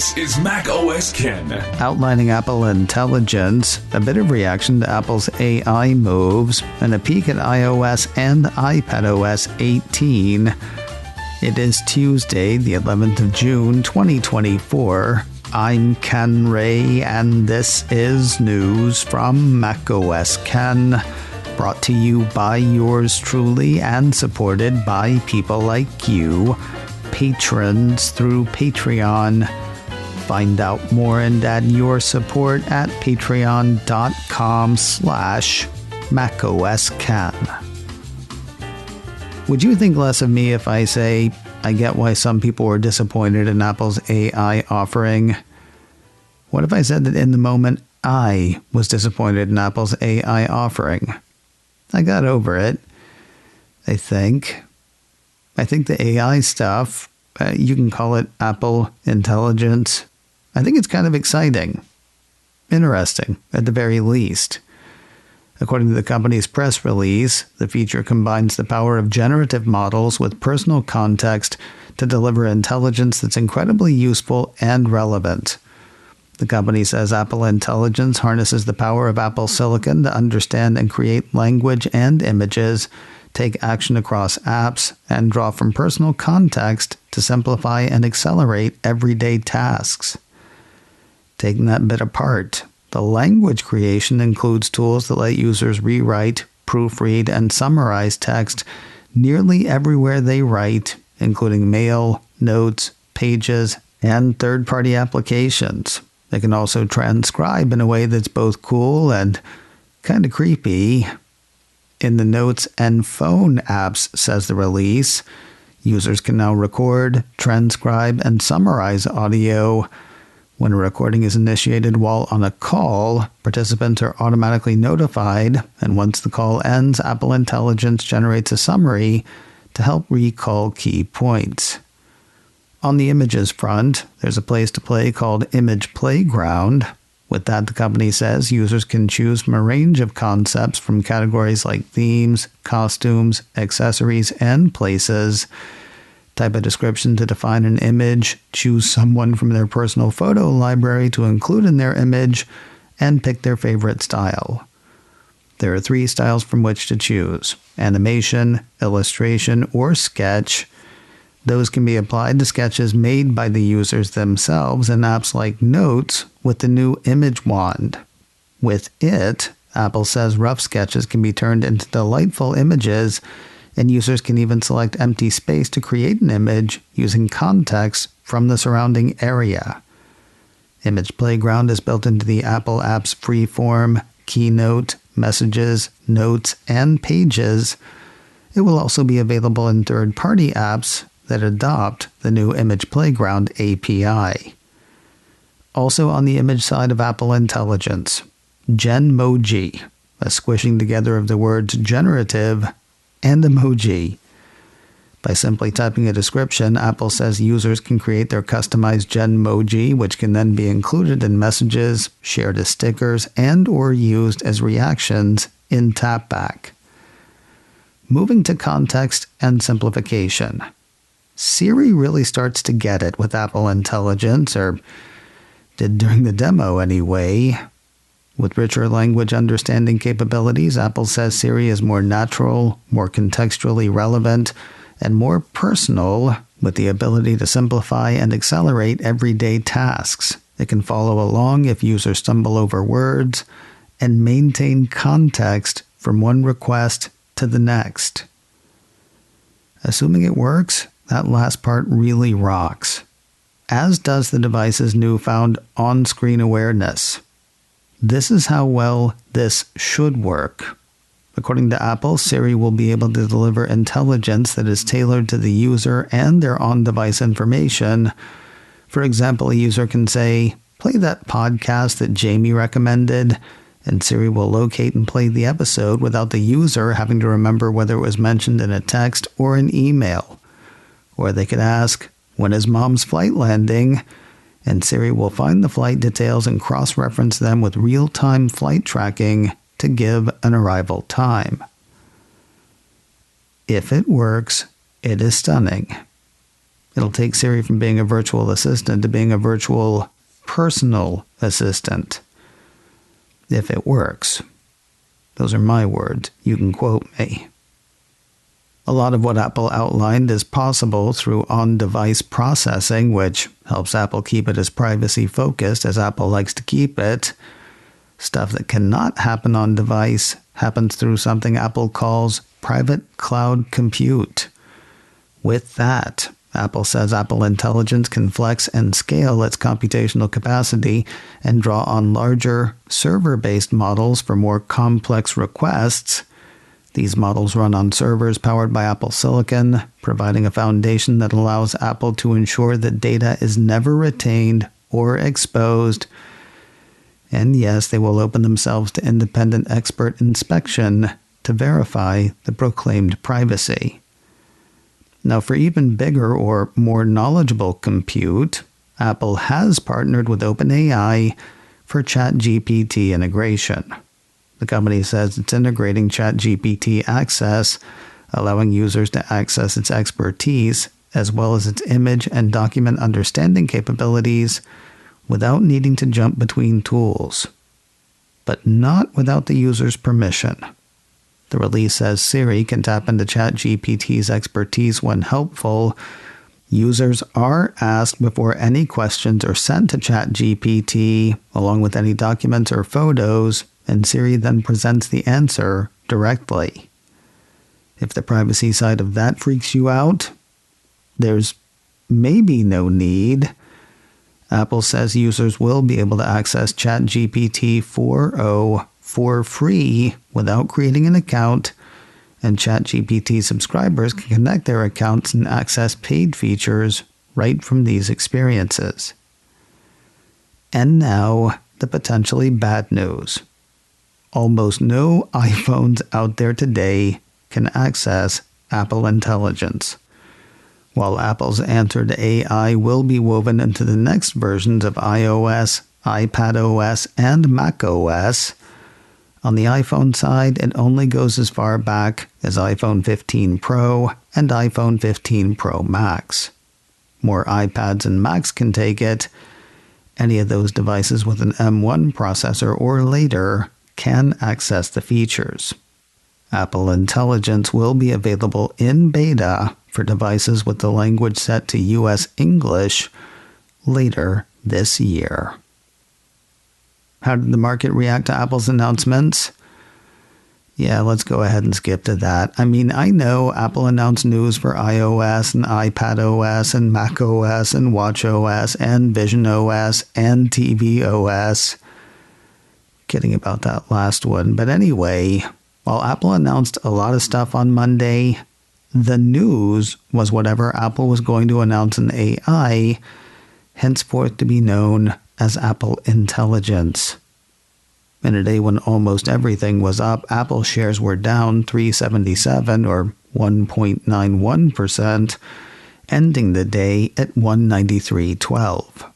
This is Mac OS Ken. Outlining Apple Intelligence, a bit of reaction to Apple's AI moves, and a peek at iOS and iPadOS 18. It is Tuesday, the 11th of June, 2024. I'm Ken Ray, and this is news from Mac OS Ken, brought to you by yours truly and supported by people like you, patrons through Patreon. Find out more and add your support at patreon.com/MacOSCan. Would you think less of me if I say, I get why some people were disappointed in Apple's AI offering? What if I said that in the moment I was disappointed in Apple's AI offering? I got over it, I think. I think the AI stuff, you can call it Apple Intelligence. I think it's kind of exciting. Interesting, at the very least. According to the company's press release, the feature combines the power of generative models with personal context to deliver intelligence that's incredibly useful and relevant. The company says Apple Intelligence harnesses the power of Apple Silicon to understand and create language and images, take action across apps, and draw from personal context to simplify and accelerate everyday tasks. Taking that bit apart, the language creation includes tools that let users rewrite, proofread, and summarize text nearly everywhere they write, including mail, notes, pages, and third-party applications. They can also transcribe in a way that's both cool and kind of creepy. In the Notes and Phone apps, says the release, users can now record, transcribe, and summarize audio. When a recording is initiated while on a call, participants are automatically notified, and once the call ends, Apple Intelligence generates a summary to help recall key points. On the images front, there's a place to play called Image Playground. With that, the company says users can choose from a range of concepts from categories like themes, costumes, accessories, and places. Type a description to define an image, choose someone from their personal photo library to include in their image, and pick their favorite style. There are 3 styles from which to choose: animation, illustration, or sketch. Those can be applied to sketches made by the users themselves in apps like Notes with the new Image Wand. With it, Apple says rough sketches can be turned into delightful images, and users can even select empty space to create an image using context from the surrounding area. Image Playground is built into the Apple apps Freeform, Keynote, Messages, Notes, and Pages. It will also be available in third-party apps that adopt the new Image Playground API. Also on the image side of Apple Intelligence, Genmoji, a squishing together of the words generative and emoji. By simply typing a description, Apple says users can create their customized Genmoji, which can then be included in messages, shared as stickers, and or used as reactions in TapBack. Moving to context and simplification. Siri really starts to get it with Apple Intelligence, or did during the demo anyway. With richer language understanding capabilities, Apple says Siri is more natural, more contextually relevant, and more personal, with the ability to simplify and accelerate everyday tasks. It can follow along if users stumble over words, and maintain context from one request to the next. Assuming it works, that last part really rocks, as does the device's newfound on-screen awareness. This is how well this should work. According to Apple, Siri will be able to deliver intelligence that is tailored to the user and their on-device information. For example, a user can say, "Play that podcast that Jamie recommended," and Siri will locate and play the episode without the user having to remember whether it was mentioned in a text or an email. Or they could ask, "When is Mom's flight landing?" and Siri will find the flight details and cross-reference them with real-time flight tracking to give an arrival time. If it works, it is stunning. It'll take Siri from being a virtual assistant to being a virtual personal assistant. If it works. Those are my words. You can quote me. A lot of what Apple outlined is possible through on-device processing, which helps Apple keep it as privacy-focused as Apple likes to keep it. Stuff that cannot happen on device happens through something Apple calls private cloud compute. With that, Apple says Apple Intelligence can flex and scale its computational capacity and draw on larger server-based models for more complex requests. These models run on servers powered by Apple Silicon, providing a foundation that allows Apple to ensure that data is never retained or exposed. And yes, they will open themselves to independent expert inspection to verify the proclaimed privacy. Now, for even bigger or more knowledgeable compute, Apple has partnered with OpenAI for ChatGPT integration. The company says it's integrating ChatGPT Access, allowing users to access its expertise, as well as its image and document understanding capabilities, without needing to jump between tools. But not without the user's permission. The release says Siri can tap into ChatGPT's expertise when helpful. Users are asked before any questions are sent to ChatGPT, along with any documents or photos, and Siri then presents the answer directly. If the privacy side of that freaks you out, there's maybe no need. Apple says users will be able to access ChatGPT 4.0 for free without creating an account, and ChatGPT subscribers can connect their accounts and access paid features right from these experiences. And now, the potentially bad news. Almost no iPhones out there today can access Apple Intelligence. While Apple's answer to AI will be woven into the next versions of iOS, iPadOS, and macOS, on the iPhone side, it only goes as far back as iPhone 15 Pro and iPhone 15 Pro Max. More iPads and Macs can take it. Any of those devices with an M1 processor or later can access the features. Apple Intelligence will be available in beta for devices with the language set to US English later this year. How did the market react to Apple's announcements? Yeah, let's go ahead and skip to that. I mean, I know Apple announced news for iOS and iPadOS and macOS and watchOS and visionOS and tvOS. Kidding about that last one. But anyway, while Apple announced a lot of stuff on Monday, the news was whatever Apple was going to announce in AI, henceforth to be known as Apple Intelligence. In a day when almost everything was up, Apple shares were down 377 or 1.91%, ending the day at 193.12.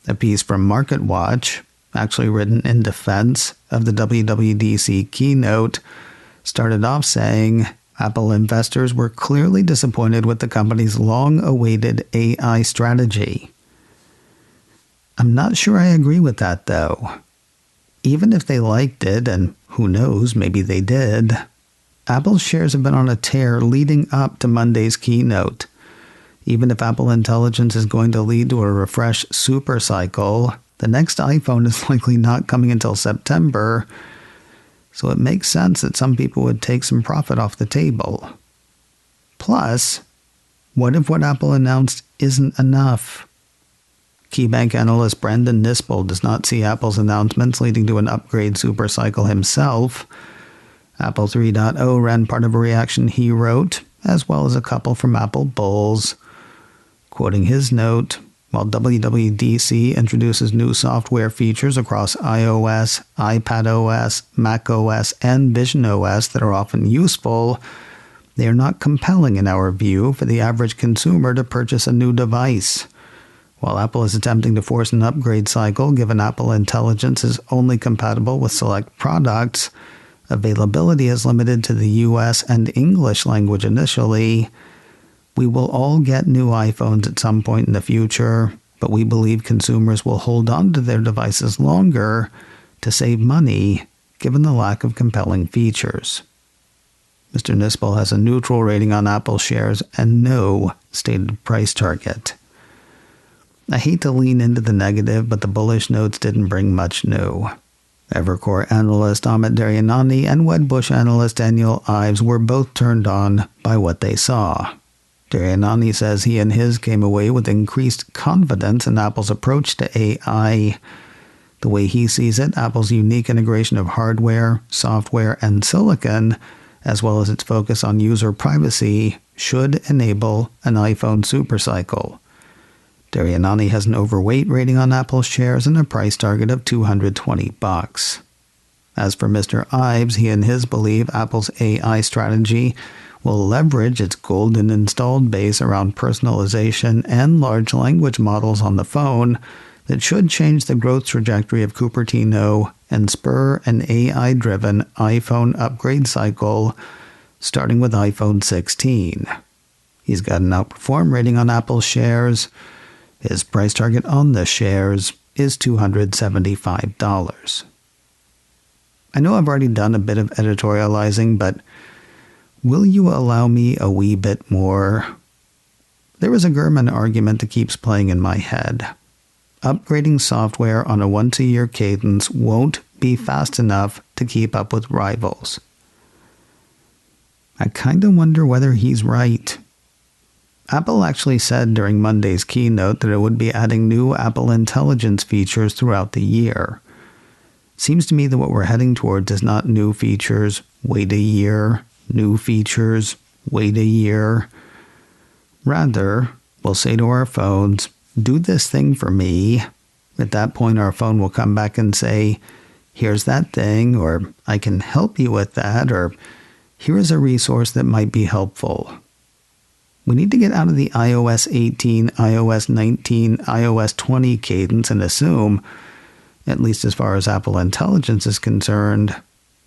A piece from MarketWatch, actually written in defense of the WWDC Keynote, started off saying Apple investors were clearly disappointed with the company's long-awaited AI strategy. I'm not sure I agree with that, though. Even if they liked it, and who knows, maybe they did, Apple's shares have been on a tear leading up to Monday's keynote. Even if Apple Intelligence is going to lead to a refresh super cycle, the next iPhone is likely not coming until September, so it makes sense that some people would take some profit off the table. Plus, what if what Apple announced isn't enough? KeyBank analyst Brendan Nispel does not see Apple's announcements leading to an upgrade supercycle himself. Apple 3.0 ran part of a reaction he wrote, as well as a couple from Apple Bulls. Quoting his note, while WWDC introduces new software features across iOS, iPadOS, macOS, and visionOS that are often useful, they are not compelling in our view for the average consumer to purchase a new device. While Apple is attempting to force an upgrade cycle, given Apple Intelligence is only compatible with select products, availability is limited to the US and English language initially, We will all get new iPhones at some point in the future, but we believe consumers will hold on to their devices longer to save money, given the lack of compelling features. Mr. Nispel has a neutral rating on Apple shares and no stated price target. I hate to lean into the negative, but the bullish notes didn't bring much new. Evercore analyst Amit Daryanani and Wedbush analyst Daniel Ives were both turned on by what they saw. Daryanani says he and his came away with increased confidence in Apple's approach to AI. The way he sees it, Apple's unique integration of hardware, software, and silicon, as well as its focus on user privacy, should enable an iPhone supercycle. Daryanani has an overweight rating on Apple shares and a price target of $220. As for Mr. Ives, he and his believe Apple's AI strategy will leverage its golden installed base around personalization and large language models on the phone that should change the growth trajectory of Cupertino and spur an AI-driven iPhone upgrade cycle, starting with iPhone 16. He's got an outperform rating on Apple shares. His price target on the shares is $275. I know I've already done a bit of editorializing, but will you allow me a wee bit more? There is a Gurman argument that keeps playing in my head. Upgrading software on a once-a-year cadence won't be fast enough to keep up with rivals. I kind of wonder whether he's right. Apple actually said during Monday's keynote that it would be adding new Apple Intelligence features throughout the year. Seems to me that what we're heading towards is not new features, wait a year, new features, wait a year. Rather, we'll say to our phones, do this thing for me. At that point, our phone will come back and say, here's that thing, or I can help you with that, or here is a resource that might be helpful. We need to get out of the iOS 18, iOS 19, iOS 20 cadence and assume, at least as far as Apple Intelligence is concerned,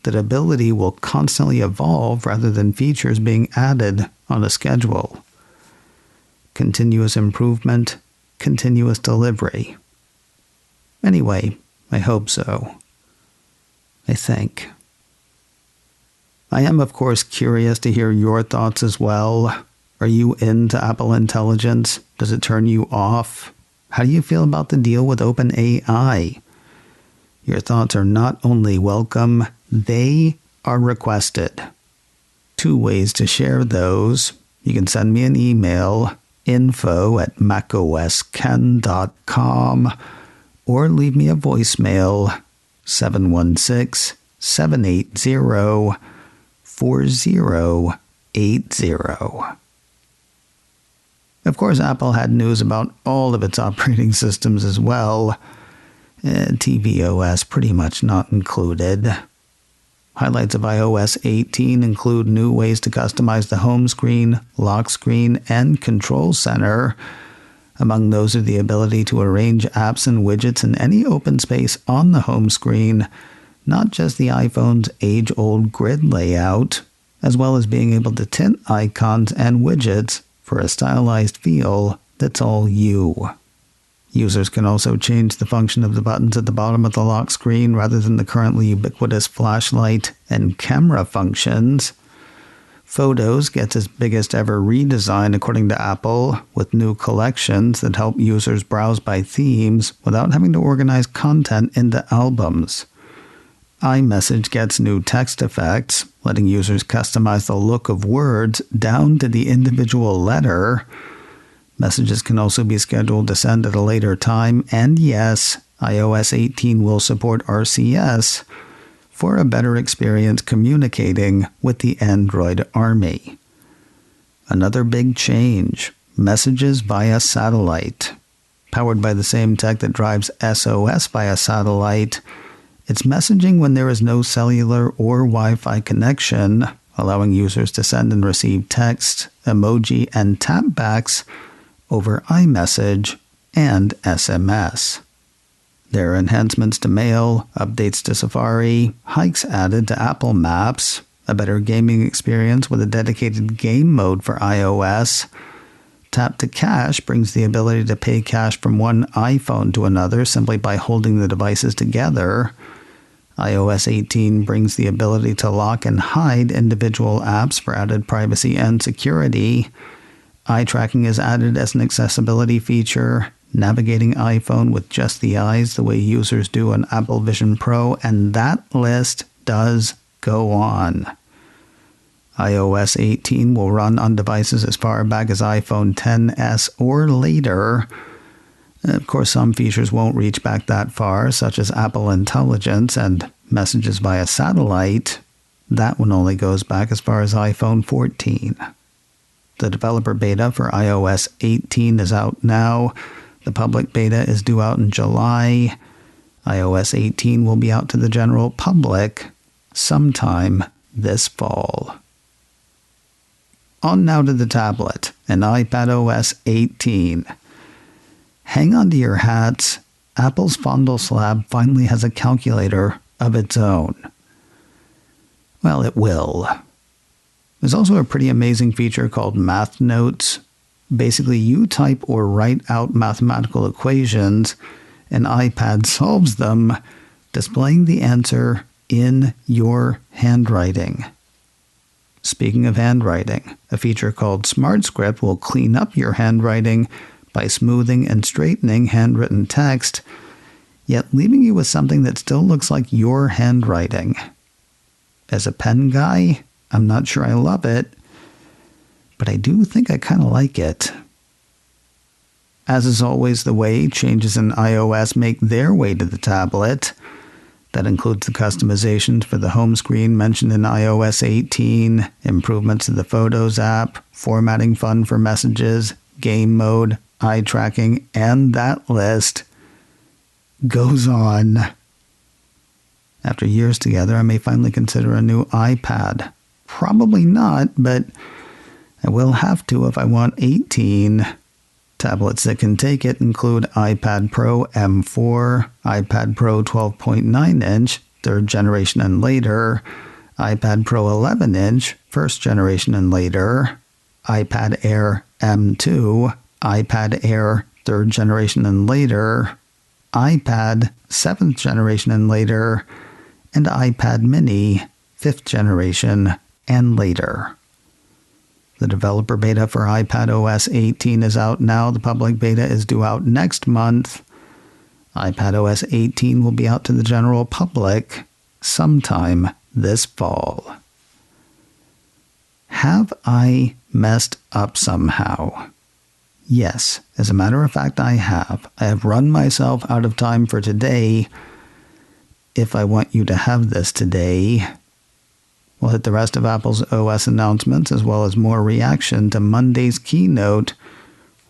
that ability will constantly evolve rather than features being added on a schedule. Continuous improvement, continuous delivery. Anyway, I hope so. I think. I am, of course, curious to hear your thoughts as well. Are you into Apple Intelligence? Does it turn you off? How do you feel about the deal with OpenAI? Your thoughts are not only welcome, they are requested. 2 ways to share those. You can send me an email, info@macosken.com, or leave me a voicemail, 716-780-4080. Of course, Apple had news about all of its operating systems as well. tvOS pretty much not included. Highlights of iOS 18 include new ways to customize the home screen, lock screen, and control center. Among those are the ability to arrange apps and widgets in any open space on the home screen, not just the iPhone's age-old grid layout, as well as being able to tint icons and widgets for a stylized feel that's all you. Users can also change the function of the buttons at the bottom of the lock screen rather than the currently ubiquitous flashlight and camera functions. Photos gets its biggest ever redesign according to Apple, with new collections that help users browse by themes without having to organize content into albums. iMessage gets new text effects, letting users customize the look of words down to the individual letter. Messages can also be scheduled to send at a later time, and yes, iOS 18 will support RCS for a better experience communicating with the Android army. Another big change, messages via satellite. Powered by the same tech that drives SOS via satellite, it's messaging when there is no cellular or Wi-Fi connection, allowing users to send and receive text, emoji, and tapbacks over iMessage and SMS. There are enhancements to Mail, updates to Safari, hikes added to Apple Maps, a better gaming experience with a dedicated game mode for iOS, Tap to Cash brings the ability to pay cash from one iPhone to another simply by holding the devices together. iOS 18 brings the ability to lock and hide individual apps for added privacy and security. Eye tracking is added as an accessibility feature, navigating iPhone with just the eyes the way users do on Apple Vision Pro, and that list does go on. iOS 18 will run on devices as far back as iPhone XS or later. Of course, some features won't reach back that far, such as Apple Intelligence and messages via satellite. That one only goes back as far as iPhone 14. The developer beta for iOS 18 is out now. The public beta is due out in July. iOS 18 will be out to the general public sometime this fall. On now to the tablet and iPadOS 18. Hang on to your hats. Apple's Fondle Slab finally has a calculator of its own. Well, it will. There's also a pretty amazing feature called Math Notes. Basically, you type or write out mathematical equations, and iPad solves them, displaying the answer in your handwriting. Speaking of handwriting, a feature called Smart Script will clean up your handwriting by smoothing and straightening handwritten text, yet leaving you with something that still looks like your handwriting. As a pen guy, I'm not sure I love it, but I do think I kind of like it. As is always the way, changes in iOS make their way to the tablet. That includes the customizations for the home screen mentioned in iOS 18, improvements to the Photos app, formatting fun for messages, game mode, eye tracking, and that list goes on. After years together, I may finally consider a new iPad. Probably not, but I will have to if I want 18. Tablets that can take it include iPad Pro M4, iPad Pro 12.9-inch, 3rd generation and later, iPad Pro 11-inch, 1st generation and later, iPad Air M2, iPad Air 3rd generation and later, iPad 7th generation and later, and iPad Mini 5th generation and later. The developer beta for iPadOS 18 is out now. The public beta is due out next month. iPadOS 18 will be out to the general public sometime this fall. Have I messed up somehow? Yes, as a matter of fact, I have. I have run myself out of time for today. If I want you to have this today, we'll hit the rest of Apple's OS announcements as well as more reaction to Monday's keynote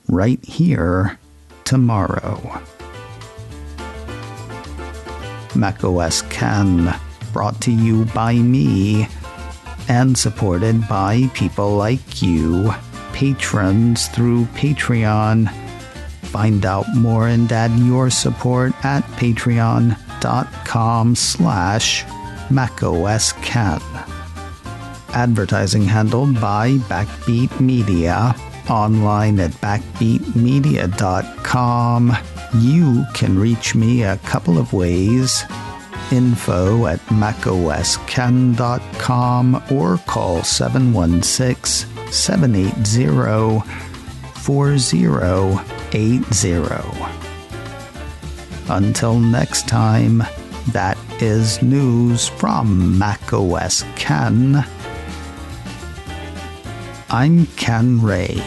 right here tomorrow. macOS Ken, brought to you by me and supported by people like you, patrons through Patreon. Find out more and add your support at patreon.com/macOSKen. Advertising handled by Backbeat Media. Online at backbeatmedia.com. You can reach me a couple of ways. Info at macosken.com or call 716-780-4080. Until next time, that is news from macOS Ken. I'm Ken Ray.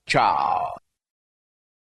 Ciao.